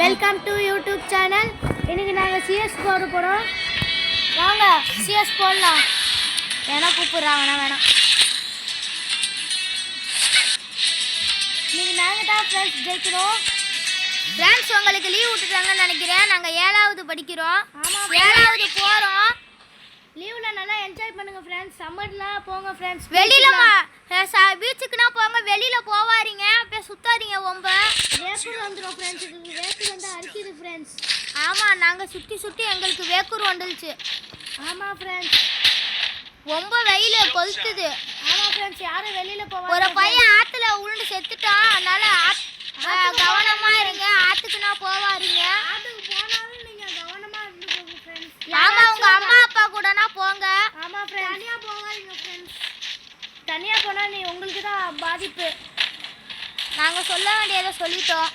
Welcome to YouTube channel. இன்னைக்கு நாங்கள் CS போட போகிறோம். வாங்க சிஎஸ் போடலாம். வேணா கூப்பிட்றாங்க வேணாம். இன்னைக்கு நாங்கள் தான் ஃப்ரெண்ட்ஸ் ஜெயிக்கிறோம். ஃப்ரெண்ட்ஸ் உங்களுக்கு லீவ் விட்டுட்டாங்கன்னு நினைக்கிறேன். நாங்கள் 7வது படிக்கிறோம். 7வது போகிறோம். லீவில் நல்லா என்ஜாய் பண்ணுங்கள் ஃப்ரெண்ட்ஸ். சம்மர்லாம் போங்க ஃப்ரெண்ட்ஸ். வெளியில் பீச்சுக்குனா போங்க. வெளியில் போவாதீங்க, அப்படியே சுத்தாதீங்க. வேக்கூர் வந்துடும் ஃப்ரெண்ட்ஸ். வேக்கூர் வந்து அரிக்குது ஃப்ரெண்ட்ஸ். ஆமாம், நாங்கள் சுற்றி எங்களுக்கு வேக்கூர் வந்துடுச்சு. ஆமாம் ஃப்ரெண்ட்ஸ், ரொம்ப வெயில் கொளுத்துது. ஆமாம் ஃப்ரெண்ட்ஸ், யாரும் வெளியில் போவாங்க. ஒரு பையன் ஆற்றுல உருண்டு செத்துட்டான். அதனால் கவனமாக இருங்க. ஆற்றுக்குன்னா போவாதீங்க. ஆற்றுக்கு போனாலும் நீங்கள் கவனமாக இருந்துக்கோங்க ஃப்ரெண்ட்ஸ். ஆமாம், உங்கள் அம்மா அப்பா கூடனா போங்க. ஆமாம் ஃப்ரெண்ட்ஸ், தனியாக போகாதீங்க ஃப்ரெண்ட்ஸ். தனியாக போனால் உங்களுக்கு தான் பாதிப்பு. நாங்கள் சொல்ல வேண்டியதை சொல்லிட்டோம்.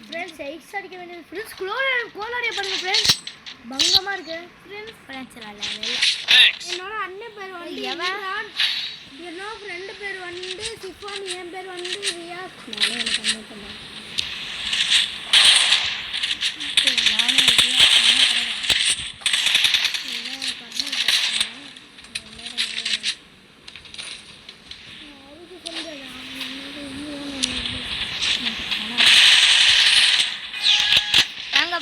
ஃப்ரெண்ட்ஸ், எக்ஸ் அடிக்க வேண்டியது ஃப்ரெண்ட்ஸ். கோலாடிய பாருங்க ஃப்ரெண்ட்ஸ், பங்கமா இருக்கு ஃப்ரெண்ட்ஸ். என்னோட அண்ணன் பேர் வந்து எவரான், என்னோட ஃப்ரெண்டு பேர் வந்து சிஃபான், என் பேர் வந்து ரியாஸ். நானே எனக்கு அண்ணன் பண்ணேன்.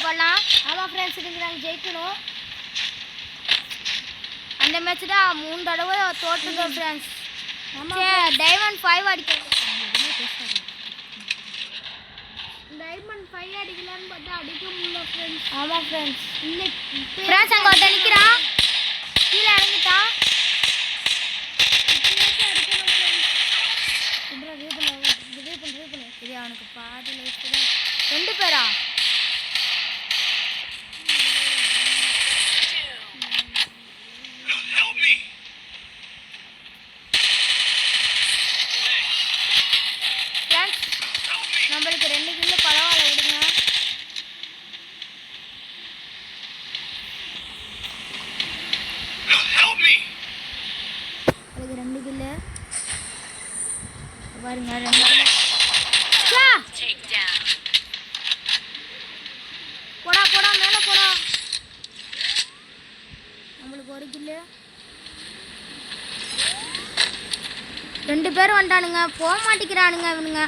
போடலாம். ஆமாம் ஃப்ரெண்ட்ஸ், இதுக்கு நாங்கள் ஜெயிக்கணும். அந்த மேட்ச் தான் 3 தடவை தோற்றுட்டோம் ஃப்ரெண்ட்ஸ். டைமண்ட் 5 அடிக்கணும். டைமண்ட் 5 அடிக்கலான்னு பார்த்தா அடிக்க முடியல ஃப்ரெண்ட்ஸ். ஆமாம் ஃப்ரெண்ட்ஸ், இல்லை ஃப்ரெண்ட்ஸ், அங்கே ஒருத்தர் நிற்கிறான். கீழே இறங்கிட்டான். இது அவனுக்கு பாதி லைஃப் தான். 2 பேரா? நம்மளுக்கு 2 கில்லு பரவாயில்ல, விடுங்க. அதுக்கு 2 கில்லு பாருங்க. 2 கில்லு போடா மேலே போடா. நம்மளுக்கு 1 கில்லு. 2 பேரும் வந்துட்டானுங்க. போக மாட்டேங்கிறானுங்க இவனுங்க.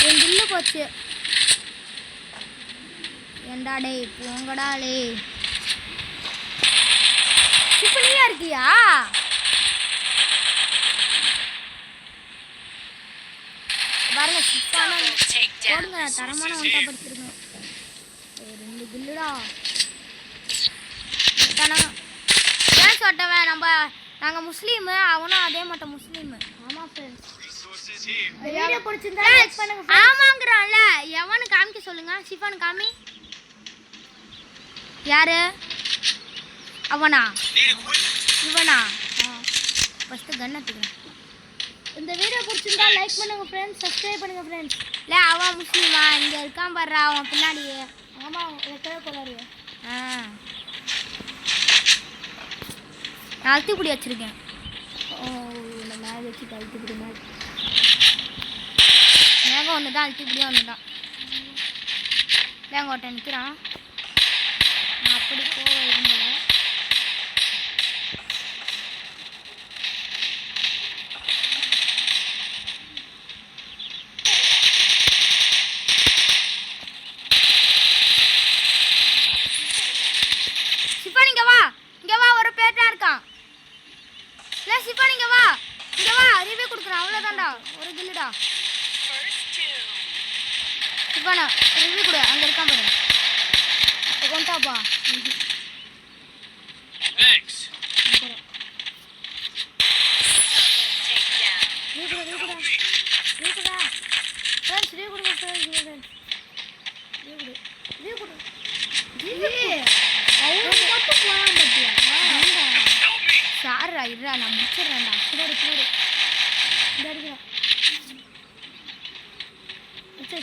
2 கில்லு போச்சு. ஏண்டா டேய், போங்கடா டே. இப்போ நீயா இருக்கியா? பாருங்க, சிப்பான போடுங்க. தரமான ஒன்றா படிச்சிருக்கேன். 2 கில்லுடா. ஏன் சொட்டவன் நாங்கள் முஸ்லீமு, அவனும் அதே மட்டும் முஸ்லீமு. ஆமாம் ஃப்ரெண்ட்ஸ், ஆமாங்கிறான்ல. எவனு காமிக்க சொல்லுங்க. சிஃபானு காமி. யாரு அவனா? இவனா? ஃபஸ்ட்டு கன் எடுத்துக்கிறேன். இந்த வீடியோ பிடிச்சிருந்தா லைக் பண்ணுங்க ஃப்ரெண்ட்ஸ், சப்ஸ்கிரைப் பண்ணுங்க ஃப்ரெண்ட்ஸ். இல்லை, அவன் முஸ்லீமா? இங்கே இருக்கான் பாடுறா அவன் பின்னாடியே. ஆமாம், வைக்கவே போடாரு. நான் அழுத்திப்பிடி வச்சுருக்கேன். நான் மேலே வச்சுட்டு அழுத்திப்பிடி மேலே மேகம் ஒன்று தான். அழுத்திப்பிடியே ஒன்று தான். அங்கே ஒருத்தன் நிற்கிறான். நான் அப்படி போக இருந்தேன். சிஃபான் இங்கே வா, இங்கே வா. ஒரு பேட்டா இருக்கான். இல்லை சிஃபான் இங்கே வா, இங்கே வா. ரிவ்யூ கொடுக்குறான். அவ்வளோதான்டா, 1 கில்லுடா. சிஃபானா ரிவ்யூ கொடு. அங்கே இருக்கான் பாரு. கொண்டாப்பா. ஃப்ரெண்ட்ஸ் ரிவ்யூ கொடுங்க ஃப்ரெண்ட்ஸ்.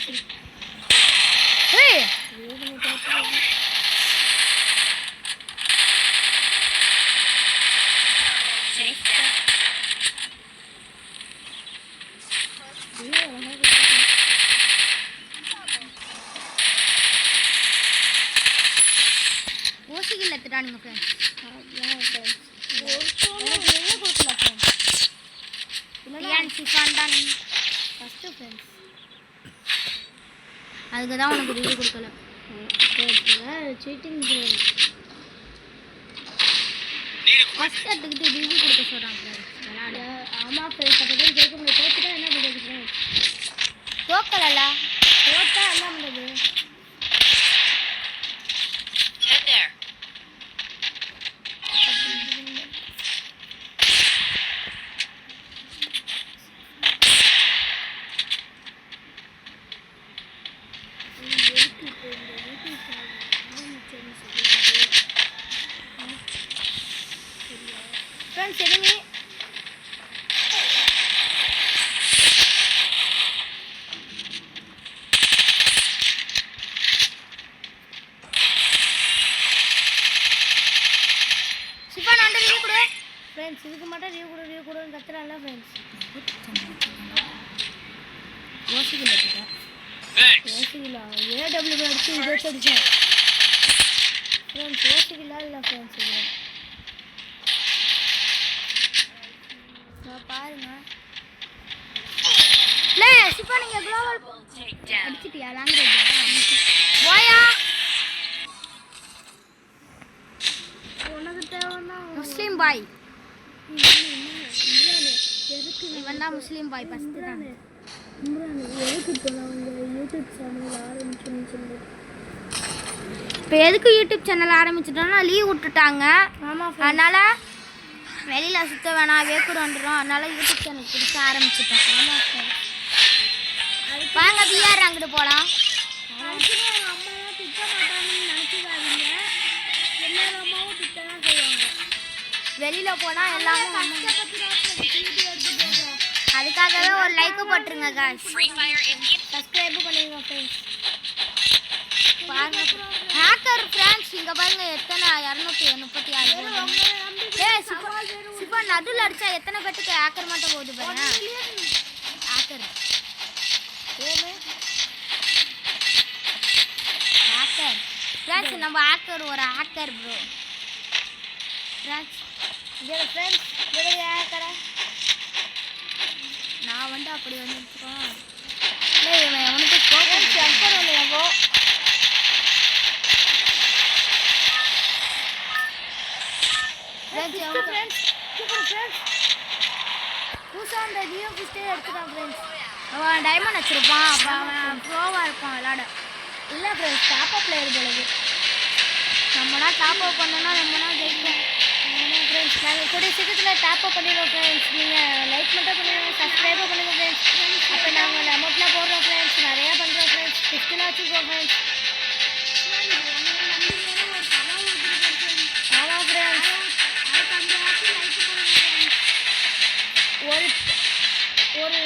ஏய் ஓசிகள் எடுத்துட்டானுங்க ஃப்ரெண்ட்ஸ். அதுக்கு தான் உனக்கு ரிவ்யூ கொடுக்கல. சீட்டிங் ஃபஸ்ட் எடுத்துக்கிட்டு ரிவ்யூ கொடுக்க சொல்கிறான் ஃப்ரெண்ட்ஸ். விளாட ஆமாம் ஃப்ரெண்ட்ஸ். அப்போ தான் ஜெயிக்க முடியும். தோத்துட்டா என்ன பண்ணுறது ஃப்ரெண்ட்ஸ்? தோக்கலல்ல, தோத்தா என்ன பண்ணுறது? ஃப்ரெண்ட்ஸ் எனிமி சிப்பான் அந்த ரிவ்யூ கொடு ஃப்ரெண்ட்ஸ். இதுக்கு மட்டும் ரிவ்யூ கொடுன்னு கத்துறான்ல ஃப்ரெண்ட்ஸ். ஓசிகள் எடுத்துட்டேன். ஓசிகளா ஏடபிள்யூ அடிச்சு இதை அடிச்சேன் ஃப்ரெண்ட்ஸ். ஓசிகளா இல்லை ஃப்ரெண்ட்ஸ். இது பாருங்க. லே சிப்பா நீங்க குளோபல் அடிச்சிட்டியா? லாங்குவேஜ் போயா உனக்கு தேவனா முஸ்லிம் பாய். இவன் தான் முஸ்லிம் பாய் ஃபர்ஸ்ட் தான். இப்போ எதுக்கு யூடியூப் சேனல் ஆரம்பிச்சிட்டோம்னா லீவ் விட்டுட்டாங்க. அதனால வெளியில் சுற்ற வேணாம், வேக்கூர் வந்துடும். அதனால யூடியூப் சேனல் பிடிச்ச ஆரம்பிச்சிட்டோம். ஆமாம் சார். வாங்க பிஆர் அங்கிட்டு போகலாம். எங்கள் அம்மாலாம் திட்ட மாட்டாங்கன்னு நினச்சிக்காதீங்க. எல்லாரும் அம்மாவும் திட்ட தான் செய்வாங்க. வெளியில் போனால் எல்லாமே அதுக்காகவே ஒரு லைக்கு போட்டுருங்க காய்ஸ். சப்ஸ்கிரைபும் பண்ணிடுங்க ஃப்ரெண்ட்ஸ். பாருங்க ஹேக்கர் ஃப்ரெண்ட்ஸ். இங்கே பாருங்க எத்தனை 236. சிப்பா நடுவில் அடித்தா எத்தனை பேட்டுக்கு ஹேக்கர் மட்டும் போகுது பாருங்க. Hacker hacker friends. நம்ம ஹேக்கர் ஒரு ஹேக்கர் ப்ரோ ஃப்ரெண்ட்ஸ். ஃப்ரெண்ட்ஸ் ஹேக்கரா நான் வந்து அப்படி வந்துருக்கோம். இல்லை இவன் எவனுக்கு ஹேக்கர் ஒன்று எவ்வளோ புதுசாக அந்த ஜியோ ஃபிஸ்டே எடுத்துட்டான் ஃப்ரெண்ட்ஸ். அவன் டைமண்ட் வச்சுருப்பான். அப்போ அவன் ப்ரோவாக இருப்பான் விளாட. இல்லை ஃப்ரெண்ட்ஸ் டாப்அப் பிளேயர் போலது. நம்மனா டாப்அப் பண்ணோன்னா நம்மனா ஜெயிப்போம். ஃப்ரெண்ட்ஸ் நாங்கள் கூடிய சீக்கிரத்தில் டாப்அப் பண்ணிடுவோம் ஃப்ரெண்ட்ஸ். நீங்கள் லைக் மட்டும் பண்ணுங்கள், சப்ஸ்கிரைபும் பண்ணுங்கள் ஃப்ரெண்ட்ஸ். அப்போ நாங்கள் அமௌண்ட்லாம் போடுறோம் ஃப்ரெண்ட்ஸ். நிறையா பண்ணுறோம் ஃப்ரெண்ட்ஸ். ஃபிஃப்டிலாம் வச்சுருக்கோம் ஃப்ரெண்ட்ஸ். ஆமாம் ஃப்ரெண்ட்ஸ். ஒரு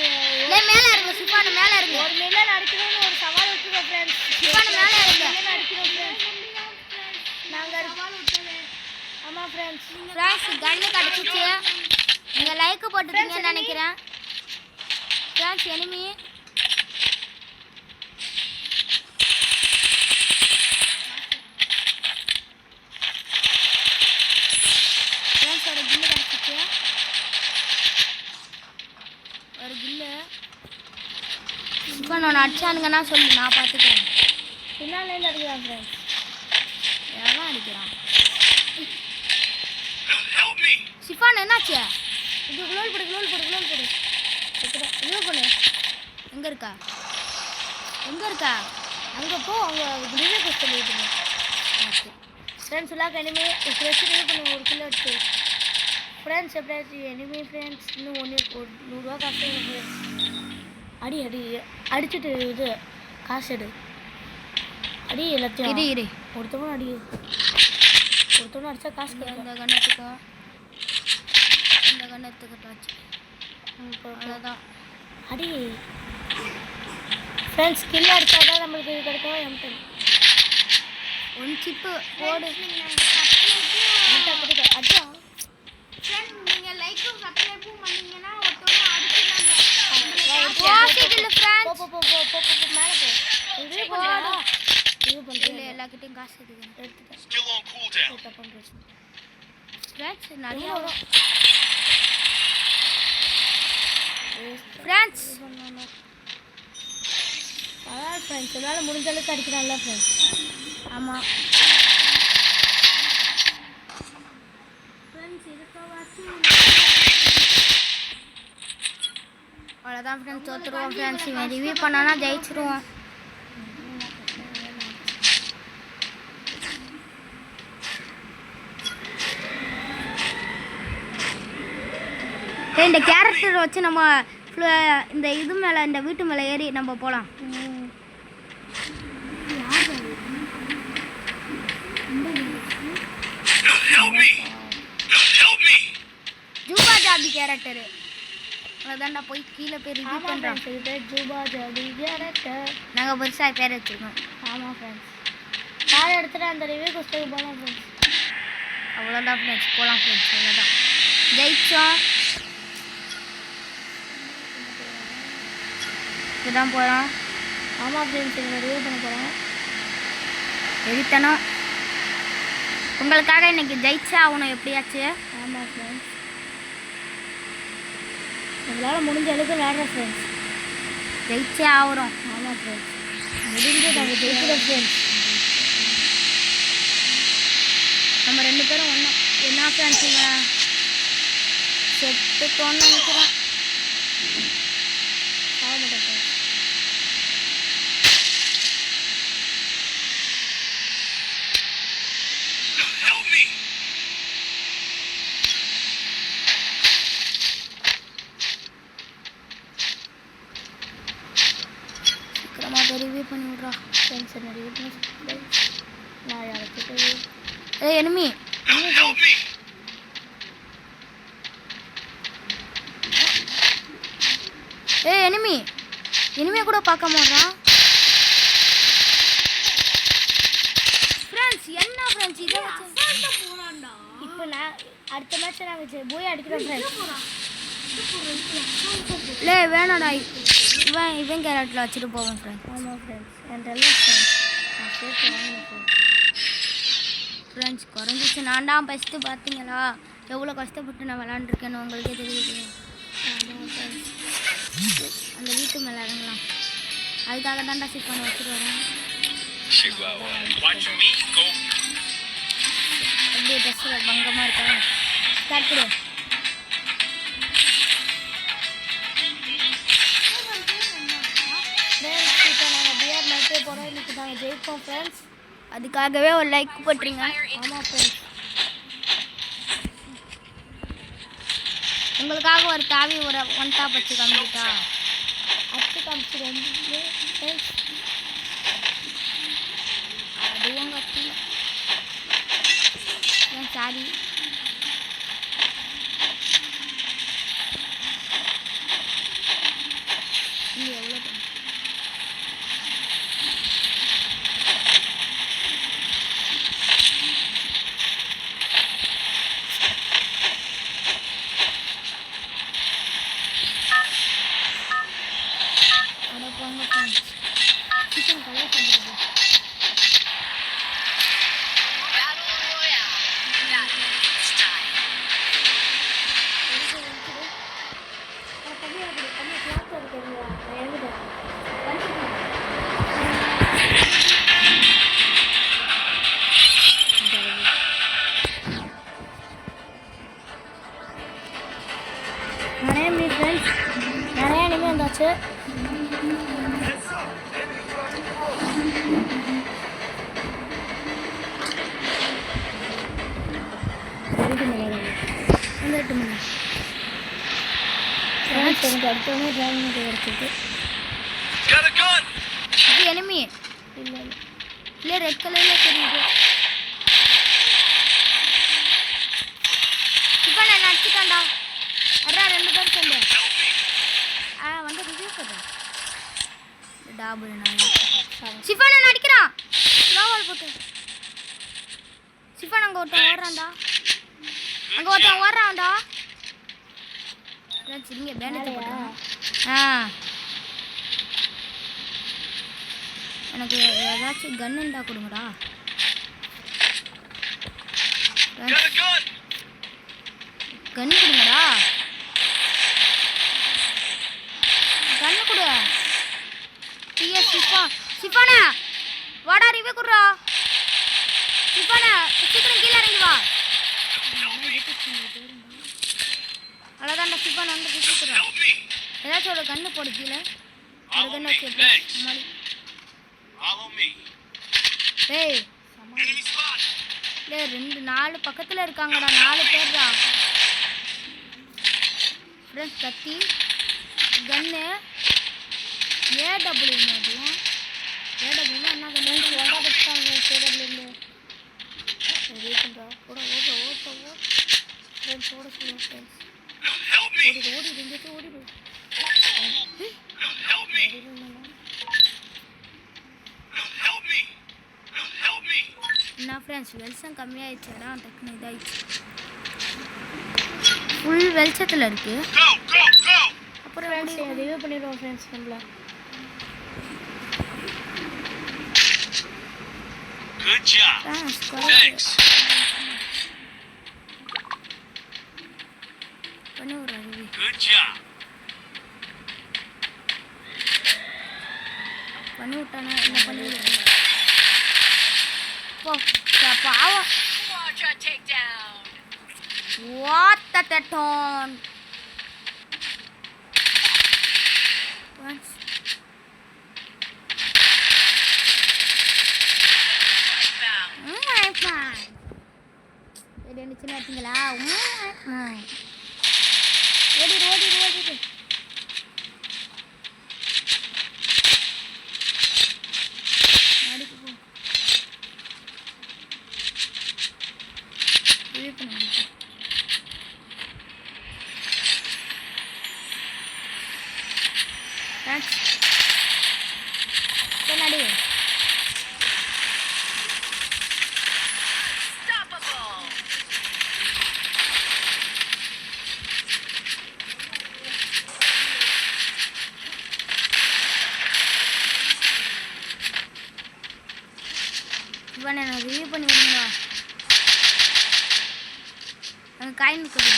மேலே இருங்க சிப்பானு, மேலே இருங்க. ஒரு மில்லியன் அடிக்கணும்னு ஒரு சவால் வச்சுருக்கோம் ஃப்ரெண்ட்ஸ். சிப்பானு மேலே இருங்க. அடிக்கிறோம் ஃப்ரெண்ட்ஸ். நாங்கள் சவால் விட்டது. ஆமாம் ஃப்ரெண்ட்ஸ். ஃப்ரெண்ட்ஸ் கன்னு கிடச்சிச்சு. நீங்கள் லைக்கு போட்டுருக்கீங்கன்னு நினைக்கிறேன் ஃப்ரெண்ட்ஸ். எனிமி ஃப்ரெண்ட்ஸ் ஒரு கில்லு கிடச்சிச்சு. ஒரு கில்லு இப்போ நான் அடிச்சானுங்கன்னா சொல்லு, நான் பார்த்துக்கிறேன். பின்னாலேருந்து அடிக்கிறான் ஃப்ரெண்ட்ஸ். எவன் அடிக்கிறான்? சிஃபான் என்னாச்சு? இது குளோல் போடு. இது பண்ணு. எங்கே இருக்கா? அங்கே போ. அங்கே ரிவ்யூ கொஸ்ட் பண்ணிட்டு ஓகே ஃப்ரெண்ட்ஸ். எல்லாம் எனிமே ஃப்ரெஷ் ரிவ்யூ பண்ணுங்க. ஒரு கிலோ எடுத்து ஃப்ரெண்ட்ஸ். எப்படியாச்சு எனிமே ஃப்ரெண்ட்ஸ். இன்னும் ஒரு 100 ரூபா காசு ஃப்ரெண்ட்ஸ். அடிச்சுட்டு இது காசு எடு. அடி எல்லாத்தையும் இரு ஒருத்தவங்க அடி. ஒருத்தவங்க அடித்தா காசு இந்த கண்ணத்துக்கு டாச்சு அவ்வளோதான். அடி ஃப்ரெண்ட்ஸ் ஸ்கில் அடிச்சால் தான் நம்மளுக்கு இது கிடைக்கும். M10 1 சிப்பு போடு. அதான் நீங்கள் லைக்கும் சப்ஸ்கிரைபும் பண்ணீங்கன்னா ஒருத்தவங்க அடிச்சுட்டாங்க. போ மேலே போ. இது போடா. இது பண்ணுறேன். எல்லாக்கிட்டையும் காசு எடுத்துக்கிறேன். நிறைய ஃப்ரெண்ட்ஸ் அதான் ஃப்ரெண்ட்ஸ் என்னால் முடிஞ்ச அளவுக்கு அடிக்கிறான்ல ஃப்ரெண்ட்ஸ். ஆமாம் அவ்வளோதான் ஃப்ரெண்ட்ஸ், தோற்றுருவோம் ஃப்ரெண்ட்ஸ். இவன் ரிவ்யூ பண்ணானா ஜெயிச்சிருவான். இந்த கேரக்டர் வச்சு நம்ம இந்த இது மேலே இந்த வீட்டு மேலே ஏறி நம்ம போகலாம். ஜூபா ஜாபி கேரக்டரு அதான்டா போய் கீழே போய் ரிவ்யூ பண்ணுறோம். ஜூபா ஜாபி கேரக்டர் நாங்கள் பெருசாக பேர் வச்சுருக்கோம். ஆமாம் ஃப்ரெண்ட்ஸ், கார் எடுத்துகிட்டு அந்த ரிவ்யூ கொஸ்டின் போகலாம் ஃப்ரெண்ட்ஸ். அவ்வளோதான் ஃப்ரெண்ட்ஸ், போகலாம் ஃப்ரெண்ட்ஸ். அவ்வளோதான், ஜெயிச்சோம். இதுதான் போகிறோம். ஆமாம் ஃப்ரெண்ட்ஸ், இங்கே ரிவ்யூ பண்ண போகிறோம். எடித்தனும் உங்களுக்காக இன்னைக்கு ஜெயிச்சா ஆகணும் எப்படியாச்சு. ஆமாம் ஃப்ரெண்ட்ஸ், உங்களால் முடிஞ்ச அளவுக்கு விளையாடுற ஃப்ரெண்ட்ஸ், ஜெயிச்சே ஆகிறோம். ஆமாம் ஃப்ரெண்ட்ஸ், முடிஞ்சு நாங்கள் ஜெயிக்கிற ஃப்ரெண்ட்ஸ். நம்ம 2 பேரும் ஒன்றா என்ன ஃப்ரெண்ட்ஸுங்க செத்துட்டோன்னு நினைக்கிறோம். ஆக மாட்டேன் ஃப்ரெண்ட்ஸ். சீக்கிரமாக ரிவ்யூ பண்ணி விட்றா ஃப்ரெண்ட்ஸ். என்ன ரிவ்யூ பண்ணி நான் யாருக்கு எனிமி எனிமி எனிமியை கூட பார்க்க மாட்டான் ஃப்ரெண்ட்ஸ். என்ன ஃப்ரெண்ட்ஸ் இதை போனான்டா. இப்போ நான் அடுத்த மேட்ச்சை நாங்கள் போய் அடிக்கிறோம் ஃப்ரெண்ட்ஸ். இல்லை வேணாடா, இவன் கேரட்டில் வச்சுட்டு போவோம் ஃப்ரெண்ட்ஸ். ஆமாம் ஃப்ரெண்ட்ஸ், என்கிட்ட எல்லாம் ஃப்ரெண்ட்ஸ் நான் சேர்த்து வாங்கினேன் ஃப்ரெண்ட்ஸ். குறைஞ்சிச்சு. நான் தான் ஃபஸ்ட்டு பார்த்தீங்களா எவ்வளோ கஷ்டப்பட்டு நான் விளாண்டுருக்கேன்னு உங்களுக்கே தெரியுது. அந்த வீட்டு மேலே இறங்கலாம், அதுக்காக தான்டா சிக் பண்ண வச்சுட்டு வரேன். அப்படியே ட்ரெஸ்ஸில் பங்கமாக இருக்கா. ஸ்டார்ட் கொடு. ஃப்ரெண்ட்ஸ், இப்போ நாங்கள் பிஆர் மேட்ச்சே போகிறோம். இன்றைக்கி நாங்கள் ஜெயிப்போம் ஃப்ரெண்ட்ஸ். அதுக்காகவே ஒரு லைக் போட்டுருங்க. ஆமாம் ஃப்ரெண்ட்ஸ், உங்களுக்காக ஒரு தாவி ஒரு 1 டாப் வச்சு காமிக்கிட்டா. அச்சு காமிச்சிடும் ஃப்ரெண்ட்ஸ். அதுவும் கட்டி ஏன் சாரி. இங்கே எவ்வளோ போங்க ஃப்ரெண்ட்ஸ். சிக்கன் கலர் பண்ணுறது நிறைய இனிமே வந்தாச்சு. எனக்கு அடுத்தவங்க டிராயிங் கிடைச்சிது. இது எனிமி இல்லை இல்லை ரெட் கலரில் தெரியுது. இப்போ நான் நடிச்சுட்டான்டா. அதான் 2 பேர் சேர்ந்து வந்து ரிவ்யூ பண்ணுறேன். டாபுள் நாயா சிஃபான் என்ன அடிக்கிறான் ஸ்லோவால் போட்டு சிஃபான் அங்கே ஒருத்தன் ஓடுறான்டா சரிங்க பேண்டேஜ் போட்டுருங்க எனக்கு ஏதாச்சும் கன் இருந்தால் கொடுங்கடா கன் கொடுங்கடா கண்ணு கொடு சிஃபானா வாடா ரிவே குடுறா சிஃபானா சீக்கிரம் கீழே இறங்கி வா அழகாண்டா சிஃபானா வந்து ரிவே குடுறா ஏதாச்சும் ஒரு கண்ணு போடு கீழே ஒரு கண்ணு வச்சு டேய் டேய் 4 பக்கத்தில் இருக்காங்கடா 4 பேர்டா ஃப்ரெண்ட்ஸ் கத்தி கன்னு ஏடபிள்யூ அதுவும் ஏடபிள்யூனா என்ன கண்ணு ஒன்றா வச்சுட்டாங்க ஏடபிள்யூ கூட ஃப்ரெண்ட்ஸ் ஓட சொல்லுங்க ஃப்ரெண்ட்ஸ் ஓடிடு என்ன ஃப்ரெண்ட்ஸ் வெளிச்சம் கம்மியாயிடுச்சுடா டக்குன்னு இதாயிடுச்சு ஃபுல் வெளிச்சத்தில் இருக்கு அப்புறம் ரிவ்யூ பண்ணிடுவோம் ஃப்ரெண்ட்ஸ் நம்மள Good job. Thanks. Good job. பண்ணி விட்டானே என்ன பண்ணிடுறேன் போ பாவம் Quadra takedown. What the teton? Once. இது என்ன சின்ன ஆச்சுங்களா ஓடிடு அடிக்கு போ பின்னாடி இவனை நான் ரிவ்யூ பண்ணி விடுங்களா அங்கே காயின் இருக்குது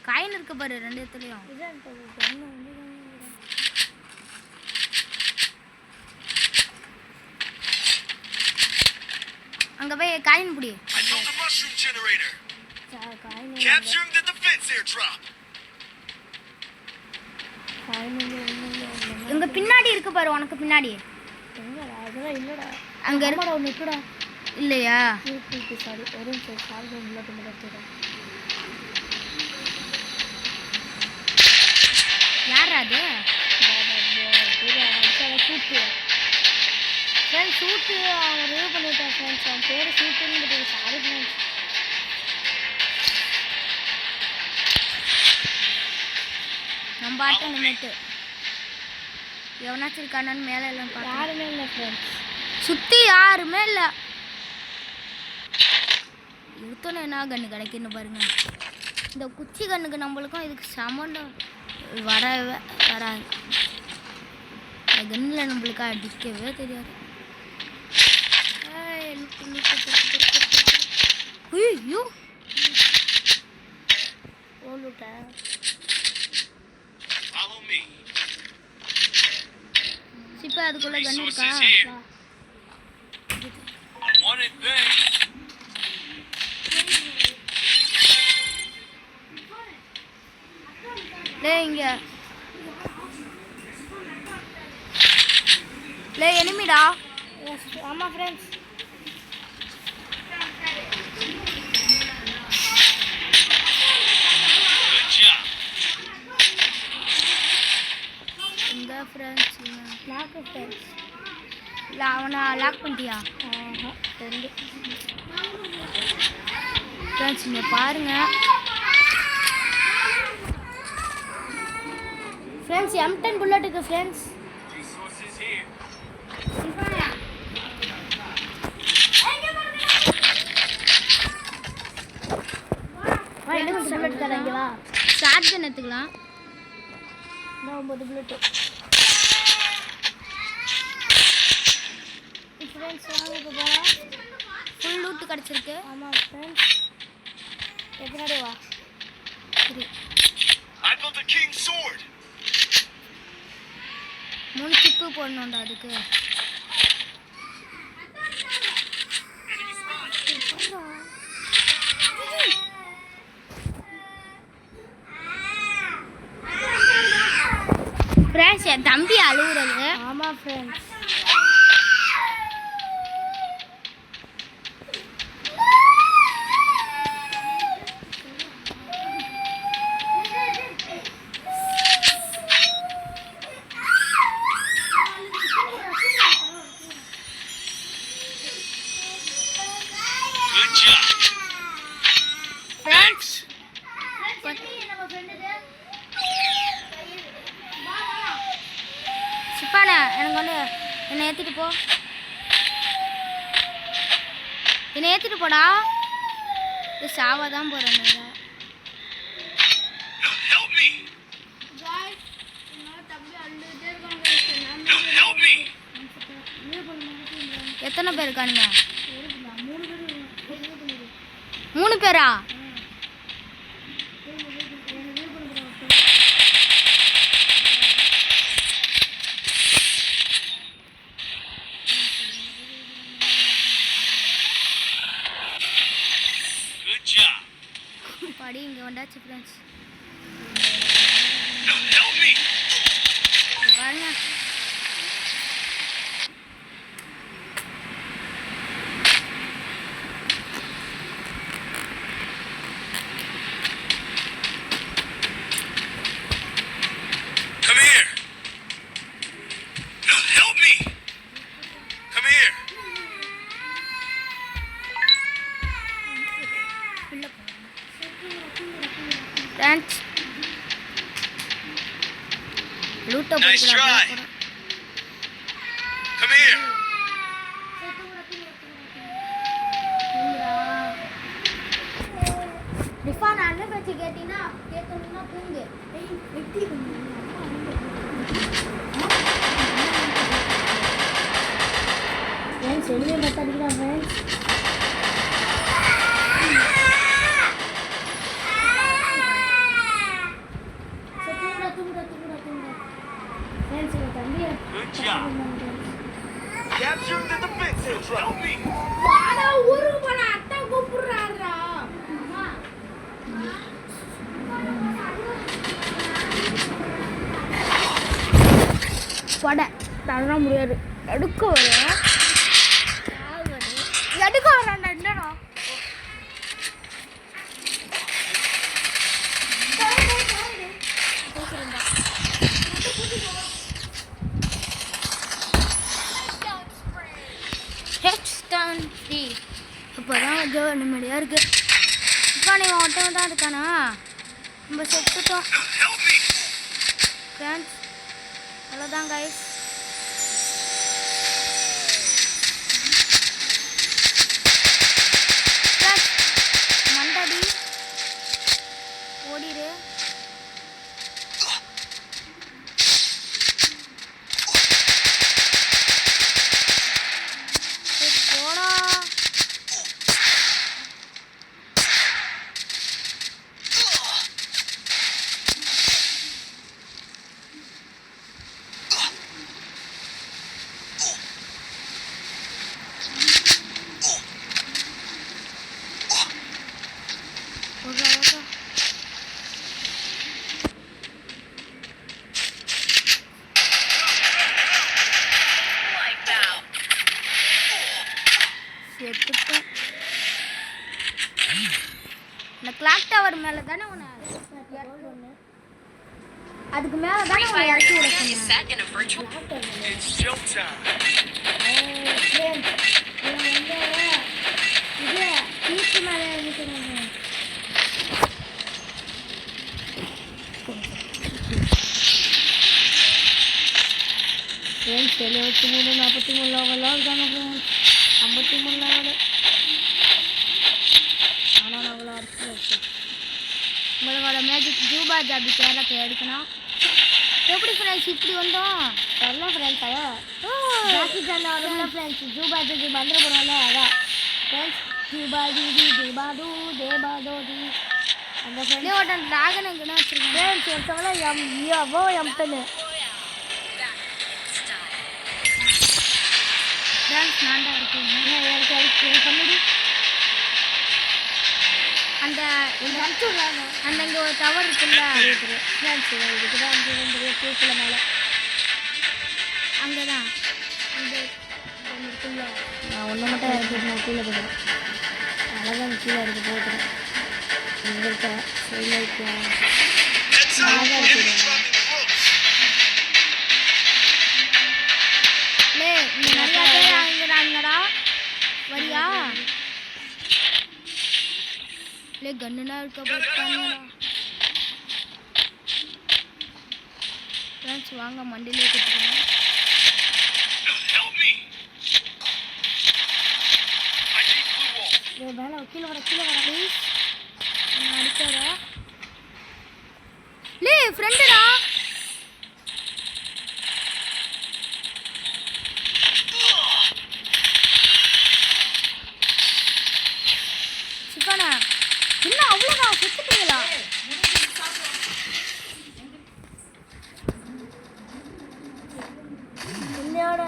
காயின் இருக்கு பாரு 2 இடத்துலையும் அங்கே போய் காயின் பிடி I found the mushroom generator. Capturing the defense airdrop. இங்கே பின்னாடி இருக்கு பாரு உனக்கு பின்னாடி அதெல்லாம் இல்லடா அங்கே ஒன்று இருக்குடா இல்லையா இருக்கு சாரி ஒரு நிமிஷம் சாரி முன்னாடி யார் அது சூட்டு ஃப்ரெண்ட்ஸ் சூட்டு அவன் ரிவ்யூ பண்ணிவிட்டான் ஃப்ரெண்ட்ஸ் அவன் பேர் சூட்டுன்னு சாரி ஃப்ரெண்ட்ஸ் நம்ம ஆட்டம் நின்றுட்டு எவனாச்சும் இருக்கானான்னு மேலே எல்லாம் பார்த்து யாருமே இல்லை ஃப்ரெண்ட்ஸ் சுற்றி யாருமே இல்லை எடுத்தோன்னே என்ன கன்று கிடைக்குன்னு பாருங்க இந்த குச்சி கண்ணுக்கு நம்மளுக்கும் இதுக்கு சம்மந்தம் வரவே வராது இந்த கன்னில் நம்மளுக்கு அடிக்கவே தெரியாது ஐயோ ஓடுட்டேன் Follow me. இப்போ அதுக்குள்ளே கன்று இருக்கா Resources here. I want it big. இங்கே எனிமிடா ஆமாம் ஃப்ரெண்ட்ஸ் Good job. எங்கே ஃப்ரெண்ட்ஸ் நாக்கு ஃப்ரெண்ட்ஸ் இல்லை அவனை லாக் பண்ணிட்டியா ரெண்டு ஃப்ரெண்ட்ஸ் இங்கே பாருங்கள் ஃப்ரெண்ட்ஸ் M10 புல்லட்டுக்கு ஃப்ரெண்ட்ஸ். Resources here. என்ன புல்லட் தரங்க வா. ஷார்ட் கன் எடுத்துக்கலாம். 9 புல்லட். ஃப்ரெண்ட்ஸ் வாங்க போறோம். ஃபுல் லூட் கிடைச்சிருக்கு. ஆமா ஃப்ரெண்ட்ஸ். எத்தனடே வா. சரி. I built a king's sword. 3 chip போடணும்டா அதுக்கு. ஃப்ரெண்ட்ஸ் என் தம்பி அழுகுறது. ஆமா ஃப்ரெண்ட்ஸ். Good job. Thanks. சிப்பானா எனக்கு வந்து என்னை ஏற்றிட்டு போ. என்னை ஏற்றிட்டு போடா. இது சாவா தான் போகிறேன். No, help me. No, help me. எத்தனை பேர் இருக்கானுங்க? 3 பேரா? Good job. படி இங்கே வந்தாச்சு ஃப்ரெண்ட்ஸ். No, help me. பாருங்க. Come here. No, help me. Come here. Friends லூட்டை Nice try. Come here. Rifan அண்ணன் பேச்சு கேட்டீங்கன்னா கேட்கணும்னா தூங்கு. ஃப்ரெண்ட்ஸ் வெளியே மத்த அடிக்கலாம் ஃப்ரெண்ட்ஸ். ஃப்ரெண்ட்ஸ் என் தம்பியை Good job. Capturing the defensive. Help me. வாடா ஊருக்கு போன அத்தா கூப்பிடுறாரா. பட தள்ள முடியாது. எடுக்க வர எடுக்க வரான்டா. என்னடா ஹெச்டன் 3 இப்போதான் கொஞ்சம் நிம்மதியாக இருக்கு. இப்போ நீங்கள் ஒருத்தவங்க தான் இருக்கானா? நம்ம செத்துட்டோம் No, help me. ஃப்ரெண்ட்ஸ். அவ்வளோதான் கைஸ். மண்டடி ஓடிடு. போடா. ஓடா ஓடா. செத்துட்டேன். இந்த கிளாக் டவர் மேலே தானே உன்னை அதுக்கு மேலே தானே உன்னை இறக்கி விட சொன்னேன். It's showtime. இது பீச்சு மேலே இருக்கிறேன். ஃப்ரெண்ட்ஸ் 73 43 லெவலாம் இருக்காங்க ஃப்ரெண்ட்ஸ் 53 லெவலு ஆனால் அவ்வளோ இருக்கு. உங்களோட மேஜிக் ஜூபா ஜாபி கேரளத்தை எடுக்கணும். எப்படி ஃப்ரெண்ட்ஸ் இப்படி வந்தோம்? எல்லாம் ஃப்ரெண்ட்ஸ் அதான் ஜாக்கி சான் வரல ஃப்ரெண்ட்ஸ் ஜூபா ஜூபி வந்துட போகிறோம்ல அதான் ஃப்ரெண்ட்ஸ் ஜூபா ஜூபி தேபாது தேபாதோதி அந்த ஃப்ரெண்ட்ஸ் ஒருத்தன் டிராகன் எங்கன்னா வச்சிருக்கேன் ஃப்ரெண்ட்ஸ் ஒருத்தவங்கள எவ்வளோ எம்டனு டான்ஸ் நான்டா இருக்கீங்க. எனக்கு அதுக்கு பண்ணி அந்த இந்த அனுப்பிச்சுடுறாங்க அந்த இங்கே ஒரு டவர் இருக்குல்ல ஃப்ரெண்ட்ஸ் இதுக்கு தான் அங்கே வந்து பூக்குள்ள மேலே அங்கே தான் அந்த ஒன்று இருக்குல்ல நான் ஒன்று மட்டும் இறக்கிட்டு நான் கீழே போடுறேன் அழகாக கீழே இறக்கி போட்டுறேன் இங்கே இருக்க சைடில் இருக்க Heads up. Enemy dropping close. லே இங்கே நிறையா பேர் வாங்குறாங்கடா வரியா? லே கன்னுனா இருக்க போட்டாங்கடா ஃப்ரெண்ட்ஸ் வாங்க மண்டிலே கொடுத்துருங்க. Help me. I need blue wall. மேலே கீழே வர ப்ளீஸ் நான் அடிச்சாரா? லே ஃப்ரெண்டுடா. சிப்பானா என்ன அவ்வளோதான் செத்துட்டீங்களா? இன்னையோட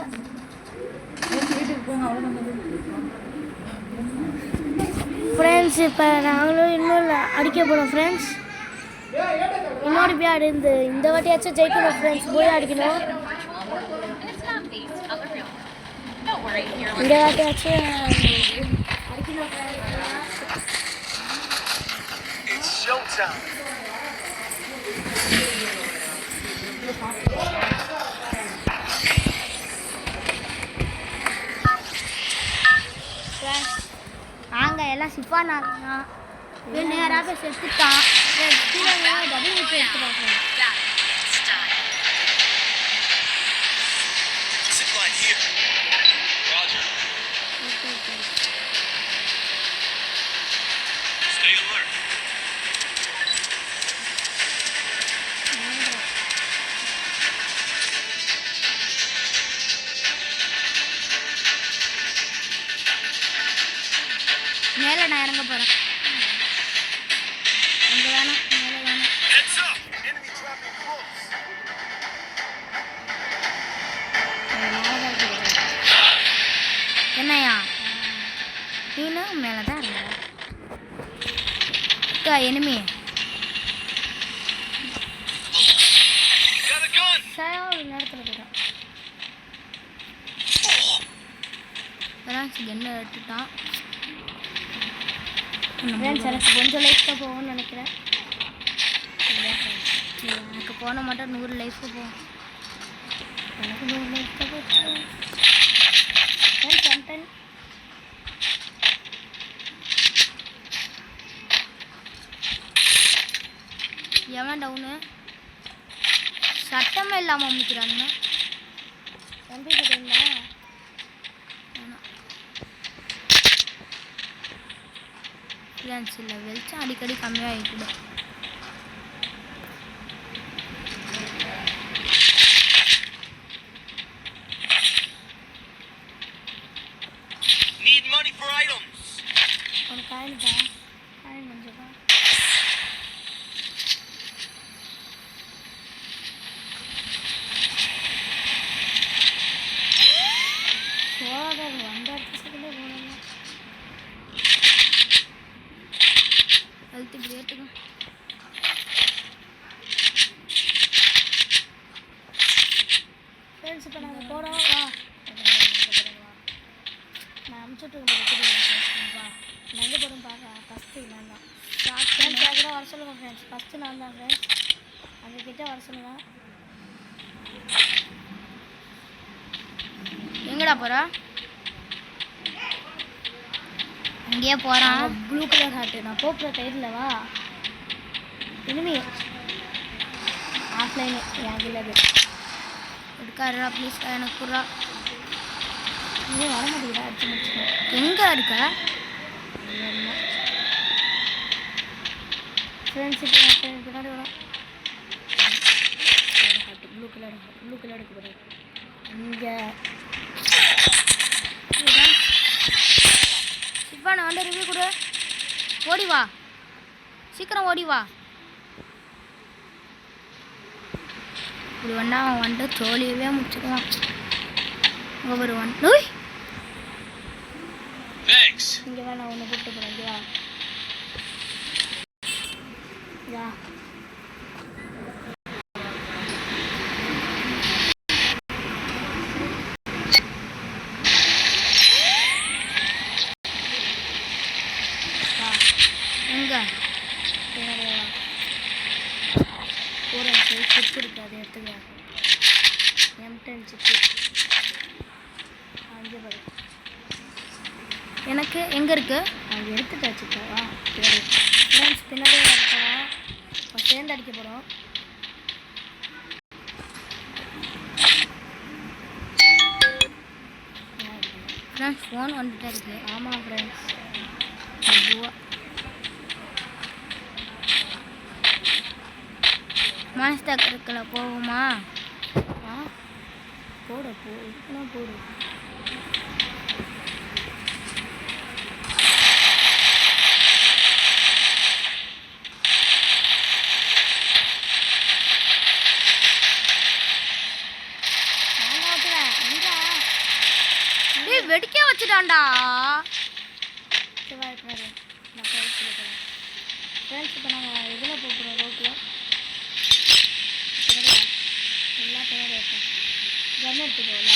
ஃப்ரெண்ட்ஸ் இப்போ நாங்களும் இன்னும் இல்லை அடிக்க போகிறோம் ஃப்ரெண்ட்ஸ் இன்னொரு போய் அடி இந்த வாட்டியாச்சும் ஜெயிக்கணும் ஃப்ரெண்ட்ஸ் போய் அடிக்கணும் இந்த வாட்டியாச்சும் அடிக்கணும் It's showtime. நாங்கள் எல்லாம் சிப்பானா நேராக போய் செத்துட்டான். கீழே டபுள் விட்டு எடுத்துருவாங்க Zip line here. Roger. Stay alert. மேலே நான் இறங்க போகிறேன். அங்கே வேணாம் மேலே வேணாம். Heads up. Enemy dropping close. என்னையா நீனு மேலே தான் இருந்த enemy Got a gun. Sir ஒரு நேரத்தில் போயிடும் என்ன எடுத்துட்டான். ஃப்ரெண்ட்ஸ் எனக்கு கொஞ்சம் லைஃப் தான் போகும்னு நினைக்கிறேன் எனக்கு போன மாட்டோம் 100 லைஃபு போகும். எனக்கு 100 லைஃப் தான் போச்சு ஃப்ரெண்ட்ஸ் ஒன் எவன் டவுனு சட்டமே இல்லாமல் அமைக்கிறானுங்க. எம்பி கிட்டீங்களா ஃப்ரெண்ட்ஸ் இல்லை வெளிச்சம் அடிக்கடி கம்மியாகிடும். Need money for items. ஒரு காயின்க்கா காயின் கொஞ்சம் சோழர் வந்த இடத்துக்குள்ளே போகணும் ஹெல்த்து கிரேட்டுங்க. ஃப்ரெண்ட்ஸ் இப்போ நாங்கள் போகிறோம் வா நான் அனுப்பிச்சுட்ருக்கேன் வா நான் எங்கே போகிறோம் பார்க்க ஃபஸ்ட்டு நான் தான் ஃப்ரெண்ட்ஸ் கூட வர சொல்லுங்கள் ஃப்ரெண்ட்ஸ் ஃபஸ்ட்டு நான் தான் ஃப்ரெண்ட்ஸ் அந்த கிட்டே வர சொல்லுங்கள் எங்கடா போகிறா? அங்கேயே போகிறான். ப்ளூ கலர் ஹார்ட்டு நான் போக்குற டயரில் வா இனிமே ஆஃப்லைனு எனக்கு இல்லை எடுக்காருடா ப்ளீஸ் எனக்கு குறா. இன்னும் வர மாட்டேங்குதா? அடிச்சு முடிச்சுக்கோ. எங்கே இருக்க? ஃப்ரெண்ட்ஸ் இப்போ பின்னாடி வரும். ப்ளூ கலர் எடுக்க போகிறேன். இங்கே சிப்பா நான் வந்து ரிவ்யூ கொடு. ஓடி வா, சீக்கிரம் ஓடி வா. இப்படி வந்தா அவன் வந்து தோழியவே முடிச்சுக்குவான். ஒவ்வொரு ஒன் நோய் Thanks. இங்கே வா, நான் ஒன்று கூப்பிட்டு போகிறேன். இங்கே வா. வா. எங்கே பின்னாடி வா. போகிறேன். சிப்பு இருக்கு, அதை எடுத்துக்கலாம். M10 சிப்பு அங்கே பாரு. எனக்கு எங்கே இருக்கு? அங்கே எடுத்துட்டாச்சுப்பா. வா பின்னாடி. ஃப்ரெண்ட்ஸ் பின்னாடியே வரப்போம். இப்போ சேர்ந்து அடிக்க போகிறோம். ஃப்ரெண்ட்ஸ் ஃபோன் வந்துட்டே இருக்கு. ஆமாம் ஃப்ரெண்ட்ஸ். மாஸ்டர் இருக்குல்ல போகுமா? ஆ போடு இப்போலாம் போடு. நான் ஓட்டுவேன். எங்கா டேய் வெடிக்க வச்சுட்டான்டா. சிவா இருக்கிறாரு. நான் போயிட்டு ஃப்ரெண்ட்ஸ் இப்போ நாங்கள் இதில் போகிறோம். ரோட்டில் எல்லாம் பின்னாடி வைப்போம். கன் எடுத்துக்கோல.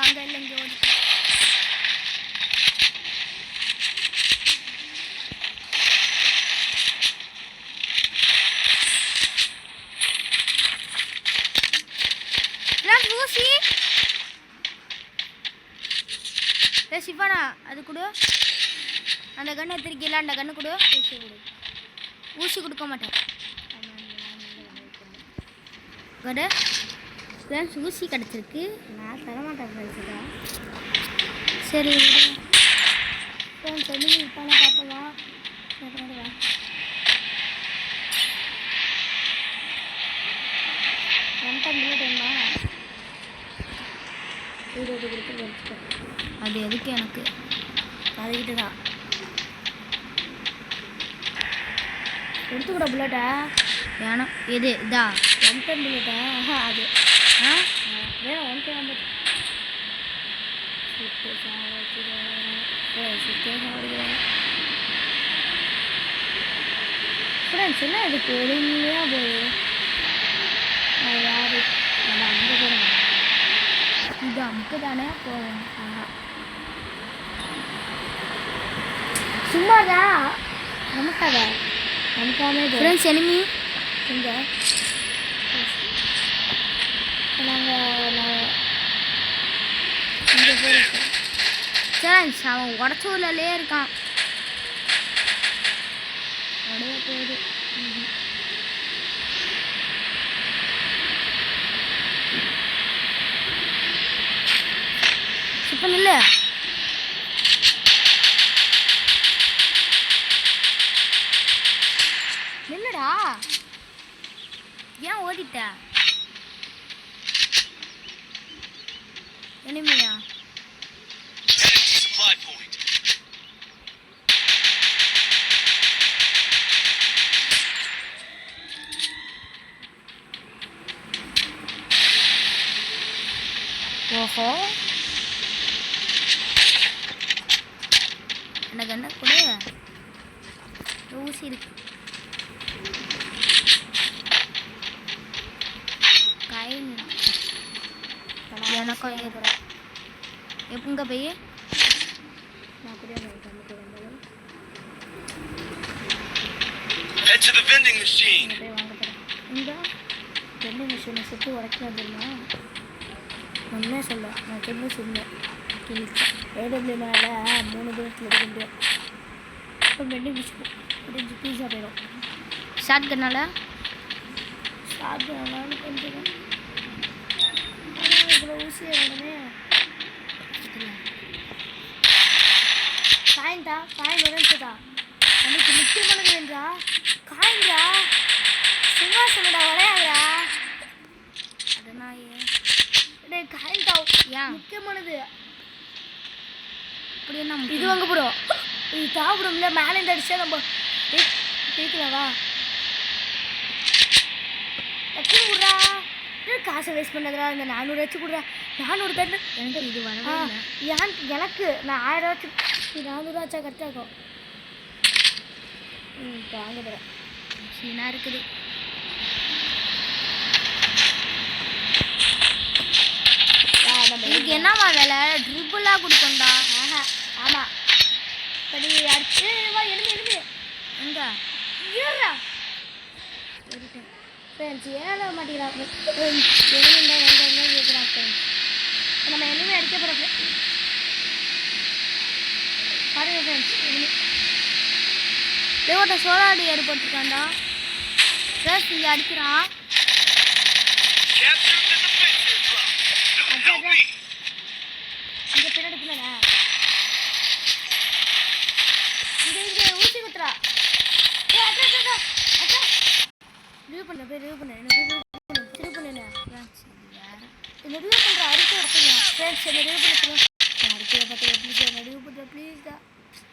அங்கே இல்லை இங்கே ஓடி. ஊசி சிவானா அது கொடு. அந்த கண்ணை எடுத்துருக்கீங்களா? அந்த கண்ணு கொடு. ஊசி கொடு. ஊசி கொடுக்க மாட்டேன். கொடு. ஃப்ரெண்ட்ஸ் ஊசி கிடச்சிருக்கு. நான் தரமாட்டேன் ஃப்ரெண்ட்ஸு தான். சரி ஃப்ரெண்ட்ஸ் சொல்லி இப்போ பார்ப்போம். வா. M10 20 கொடுத்து வச்சுக்கேன். அது எதுக்கு எனக்கு? அதுக்கிட்ட தான் எடுத்துக்கூட புல்லட்டா. வேணாம். எது இதா? M10 புல்லட்டா? அது ஆ வேணும். M10 வந்து ஃப்ரெண்ட்ஸ் என்ன இதுக்கு எளிமையாக போய் யார் நம்ம அங்கே போகணும். இது அமுக்கு தானே போகும். சும்மாதான் நமக்காக நமக்காமே ஃப்ரெண்ட்ஸ் எனிமி இங்கே நாங்கள் இங்கே போயிருக்கோம். ஃப்ரெண்ட்ஸ் அவன் உடச்சூர்லே இருக்கான். உடைய போகுது. இப்போ நில்லு. நில்லுடா. ஏன் ஓடிட்ட? எனிமியா? Heading to supply point. ஓஹோ எனக்கு என்ன கொடு. ஊசி இருக்கு. காயின் எனக்கும் ஏற்படும். எப்பங்க போய் நான் கூட Head to the vending machine. போய் வாங்க போகிறேன். இந்த வெண்டிங் மிஷினை சுற்றி உடைக்கலாம் தெரியுமா? ஒன்றே சொல்ல நான் சொல்லி சொன்னேன் ஏடபிள்யூ மேலே 3 தூரத்தில் எடுக்க முடியும். இப்போ வெண்டிங் மிஷின் முடிஞ்சு பீஸா போயிடும். ஷார்ட் கண்ணால சாப்பிடலான்னு கொஞ்சம் இவ்வளோ ஊசியை வேணுமே. காயின்டா காயின் உடஞ்சுதா எனக்கு முக்கியமானது வேண்டா. காயின்டா சிங்காசனடா விளையாடுறா. அதனால் டேய் காயின்டா ஏன் முக்கியமானது. இப்படி என்ன இது வாங்க போகிறோம். இது சாப்பிடும்ல மேலே இருந்து அடிச்சா நம்ம கேட்கலவா டக்குனு விட்றா. காசை வேஸ்ட் பண்ணதுரா. இந்த 400 வச்சு கொடுறா. 400 தட்டு எனக்கு இது வரவே இல்லை. எனக்கு நான் 1000 வச்சு 400 வச்சா கரெக்டாக இருக்கும். இப்போ வாங்க போகிறேன். சீனாக இருக்குது. இதுக்கு என்னம்மா வேலை? ட்ரிபிளாக கொடுக்கண்டா. ஆஹா ஆமாம் சரி அடிச்சு வா எழுதி எழுதி எங்க ஏறா ஃப்ரெண்ட்ஸ் ஏற மாட்டேங்கிறா. எழுதிண்டா எங்கே கேட்குறான் ஃப்ரெண்ட்ஸ். நம்ம எதுவுமே அடிக்க போகிறோம் பாருங்க ஃப்ரெண்ட்ஸ். தேவட்ட சோலாடி ஏற்பட்டுருக்காண்டா. ப்ளஸ் இங்கே அடிக்கிறான். Capture the defensive drop. Help me. இங்கே பின்னாடி பின்னாடா இங்கே ஊசி குத்துறா. ஏ அக்கா அக்கா அக்கா ரிவ்யூ பண்ண போய் ரிவ்யூ பண்ண என்ன ரிவ்யூ பண்ணு என்ன ரிவ்யூ பண்ணுற அடிக்க எடுத்துங்க ஃப்ரெண்ட்ஸ். என்ன ரிவ்யூ பண்ண அடிக்க பார்த்து ப்ளீஸ் என்ன ரிவ்யூ பண்ணுற ப்ளீஸ் தான்.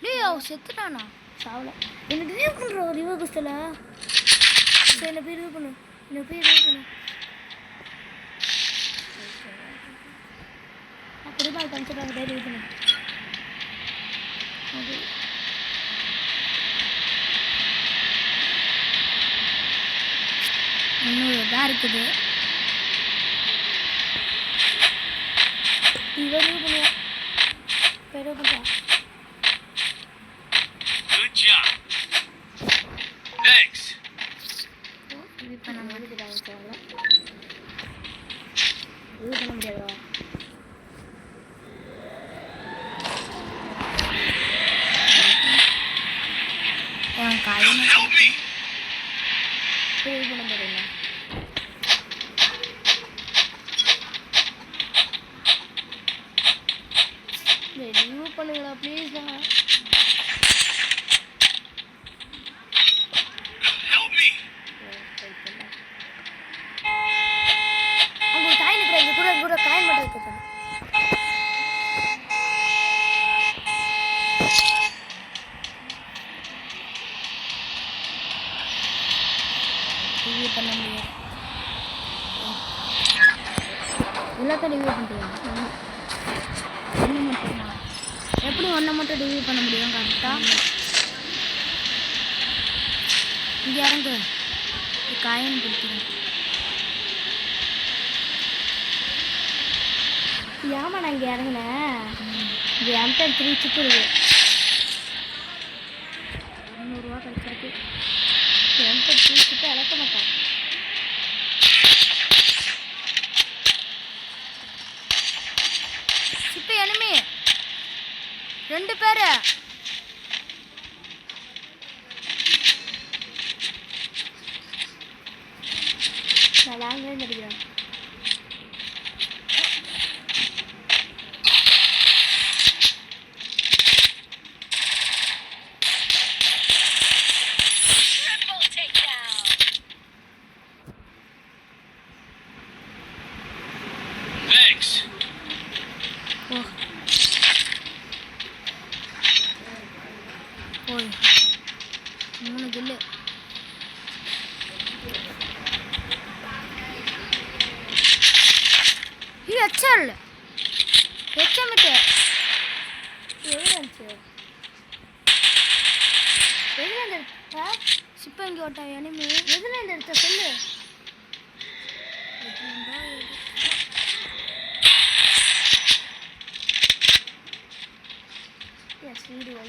டேய் அவன் செத்துட்டானா? சாவல என்ன ரிவ்யூ பண்ணுற ரிவ்யூ குஸ்டல. சரி என்ன போய் ரிவ்யூ பண்ணு என்ன போய் ரிவ்யூ பண்ணு. அப்படிமா கன்சிடர் ரிவ்யூ பண்ணு. இன்னும் இதாக இருக்குது. இவன் ரிவ்யூ பண்ணுவான் ரிவ்யூ பண்ணுறான். Good job. Thanks. இது பண்ண ரிவ்யூ பண்ண முடியாதா? என் காயின் Help me. ரிவ்யூ பண்ண முடியல. ரிவ்யூ பண்ணுங்களா ப்ளீஸ். Help me. அங்கே ஒரு காயின் இருக்கிற இங்கே கூட கூட காயின் மட்டும் இருக்கு. ரிவ்யூ பண்ண முடியாது. எல்லாத்தையும் ரிவ்யூ பண்ணுறியா? ஒன்று மட்டும் தான். எப்படி ஒன்றை மட்டும் ரிவ்யூ பண்ண முடியும் கரெக்டாக? இங்கே இறங்கு. காயின் கொடுத்துருங்க. ஏமா நான் இங்கே இறங்கினேன். இங்கே எம்டன் 3 சிப்பு இருக்கு. 200 கிடைச்சிருக்கு. எம்டன் 3 சிப்பை இழக்க மாட்டேன். இப்போ எனிமி 2 பேர். நான் லாங்லேயே நடிக்கிறேன். Thanks. ஓ ஓய் 3 கில்லு. ஹெச்எல் ஹெச்எம்ட்டு எவ்வளோ இருந்துச்சு? எதுல இந்த எடுத்த ஷிப்பை இங்கே ஓட்டா எனிமி எதுல இந்த எடுத்த சொல்லு எஸ் வீடு வை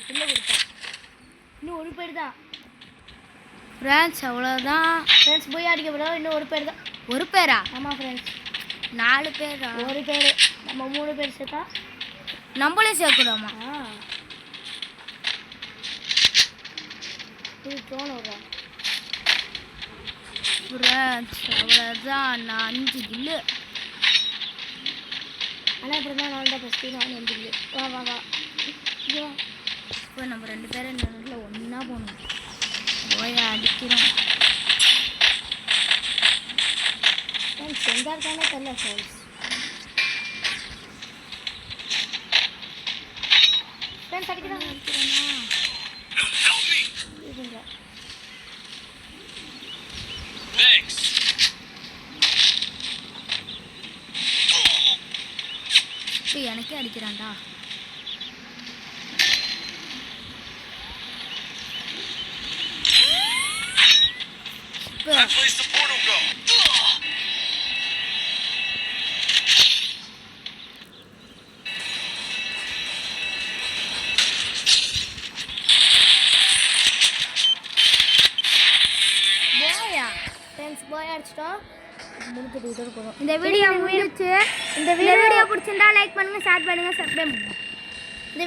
பிள்ளை கொடுத்தான் இன்னும் ஒரு பேர் தான் ஃப்ரெண்ட்ஸ் அவ்வளோதான். ஃப்ரெண்ட்ஸ் போய் அடிக்க போகிறோம் இன்னும் ஒரு பேர் தான் ஒரு பேரா? ஆமாம் ஃப்ரெண்ட்ஸ் 4 பேரா? ஒரு பேர் நம்ம 3 பேர் சேர்த்தா நம்மளே சேர்க்கணுமா? இது ட்ரோன் விட்றா ஃப்ரெண்ட்ஸ் அவ்வளோதான். நான் 5 கில்லு. ஆனால் இப்படி தான் நான் தான் ஃபஸ்ட்டு நான் வந்துடுது வா வா வா ஐயோ இப்போ நம்ம 2 பேரும் இந்த நேரத்தில் ஒன்றா போகணும். போய் அடிக்கிறோம். ஃப்ரெண்ட்ஸ் எங்கே இருக்கானே தெரியல ஃப்ரெண்ட்ஸ் ஃப்ரெண்ட்ஸ் அடிக்கிறாங்க Help me. இதுங்க Thanks. இப்போ எனக்கே அடிக்கிறான்டா. இப்போ That place the portal go. போயா ஃப்ரெண்ட்ஸ் போய் அடிச்சிட்டோம் முடிச்சுட்டு இதோட போகிறோம் இந்த வீடியோ முடிச்சு. இந்த வீடியோ பிடிச்சிருந்தா லைக் பண்ணுங்க, ஷேர் பண்ணுங்க, சப்ஸ்கிரைப் பண்ணுங்க.